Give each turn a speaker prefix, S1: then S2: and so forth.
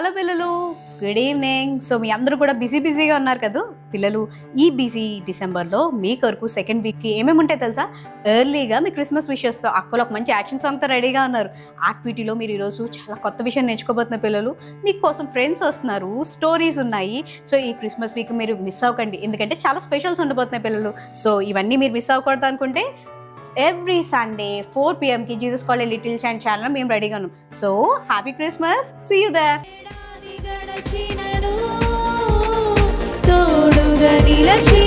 S1: Hello పిల్లలు, good evening. So మీ అందరూ కూడా బిజీగా ఉన్నారు కదా పిల్లలు. ఈ బిజీ డిసెంబర్లో మీ కొరకు సెకండ్ వీక్కి ఏమేమి ఉంటాయి తెలుసా? ఎర్లీగా మీ క్రిస్మస్ విషెస్తో అక్కలు ఒక మంచి యాక్షన్ సాంగ్తో రెడీగా ఉన్నారు. యాక్టివిటీలో మీరు ఈరోజు చాలా కొత్త విషయం నేర్చుకోబోతున్న పిల్లలు. మీకోసం ఫ్రెండ్స్ వస్తున్నారు, స్టోరీస్ ఉన్నాయి. సో ఈ క్రిస్మస్ వీక్ మీరు మిస్ అవ్వకండి, ఎందుకంటే చాలా స్పెషల్స్ ఉండబోతున్నాయి పిల్లలు. సో ఇవన్నీ మీరు మిస్ అవ్వకూడదు అనుకుంటే ఎవ్రీ సండే 4 PM కి Jesus call a little child channel మేము రెడీగా ఉన్నాం. So happy Christmas, see you there.
S2: తోడుగా నిలచి